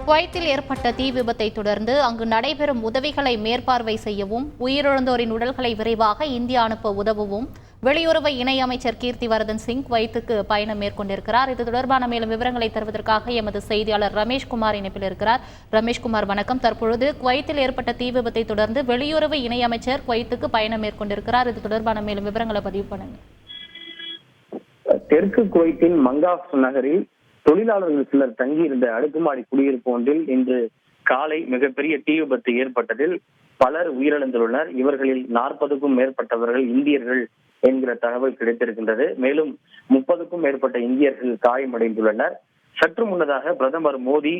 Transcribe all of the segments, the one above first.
குவைத்தில் ஏற்பட்ட தீ விபத்தை தொடர்ந்து அங்கு நடைபெறும் உதவிகளை மேற்பார்வை செய்யவும் உயிரிழந்தோரின் உடல்களை விரைவாக இந்தியா அனுப்ப உதவவும் வெளியுறவு இணையமைச்சர் கீர்த்திவர்தன் சிங் குவைத்துக்கு பயணம் மேற்கொண்டிருக்கிறார். இது தொடர்பான மேலும் விவரங்களை தருவதற்காக எமது செய்தியாளர் ரமேஷ்குமார் இணைப்பில் இருக்கிறார். ரமேஷ்குமார், வணக்கம். தற்பொழுது குவைத்தில் ஏற்பட்ட தீ விபத்தை தொடர்ந்து வெளியுறவு இணையமைச்சர் குவைத்துக்கு பயணம் மேற்கொண்டிருக்கிறார். இது தொடர்பான மேலும் விவரங்களை பதிவு பண்ணுங்க. தெற்கு குவைத்தின் மங்காஃப் நகரில் தொழிலாளர்கள் சிலர் தங்கியிருந்த அடுக்குமாடி குடியிருப்பு ஒன்றில் இன்று காலை மிகப்பெரிய தீ விபத்து ஏற்பட்டதில் பலர் உயிரிழந்துள்ளனர். இவர்களில் 40க்கும் மேற்பட்டவர்கள் இந்தியர்கள் என்கிற தகவல் கிடைத்திருக்கின்றது. மேலும் 30க்கும் மேற்பட்ட இந்தியர்கள் காயமடைந்துள்ளனர். சற்று முன்னதாக பிரதமர் மோடி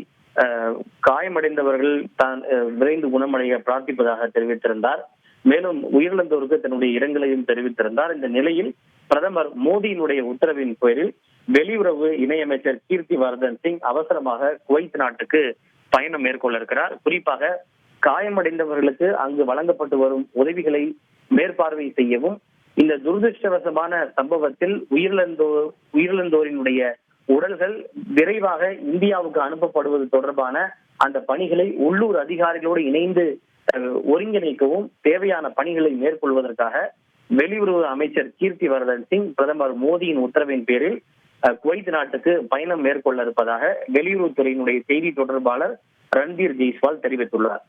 காயமடைந்தவர்கள் தான் விரைந்து குணமடைய பிரார்த்திப்பதாக தெரிவித்திருந்தார். மேலும் உயிரிழந்தோருக்கு தன்னுடைய இரங்கலையும் தெரிவித்திருந்தார். இந்த நிலையில் பிரதமர் மோடியினுடைய உத்தரவின் பேரில் வெளியுறவு இணையமைச்சர் கீர்த்திவர்தன் சிங் அவசரமாக குவைத் நாட்டுக்கு பயணம் மேற்கொள்ள இருக்கிறார். குறிப்பாக காயமடைந்தவர்களுக்கு அங்கு வழங்கப்பட்டு வரும் உதவிகளை மேற்பார்வை செய்யவும், இந்த துரதிருஷ்டவசமான சம்பவத்தில் உயிரிழந்தோரினுடைய உடல்கள் விரைவாக இந்தியாவுக்கு அனுப்பப்படுவது தொடர்பான அந்த பணிகளை உள்ளூர் அதிகாரிகளோடு இணைந்து ஒருங்கிணைக்கவும் தேவையான பணிகளை மேற்கொள்வதற்காக வெளியுறவு அமைச்சர் கீர்த்திவர்தன் சிங் பிரதமர் மோடியின் உத்தரவின் பேரில் குவைத் நாட்டுக்கு பயணம் மேற்கொள்ள இருப்பதாக வெளியுறவுத்துறையினுடைய செய்தி தொடர்பாளர் ரன்தீர் ஜெய்ஸ்வால் தெரிவித்துள்ளார்.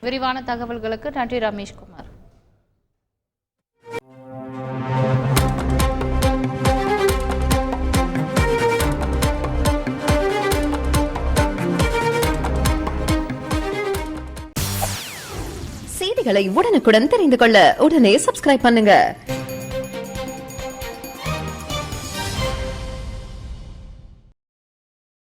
விரிவான தகவல்களுக்கு நன்றி ரமேஷ்குமார். செய்திகளை உடனுக்குடன் தெரிந்து கொள்ள உடனே சப்ஸ்கிரைப் பண்ணுங்க.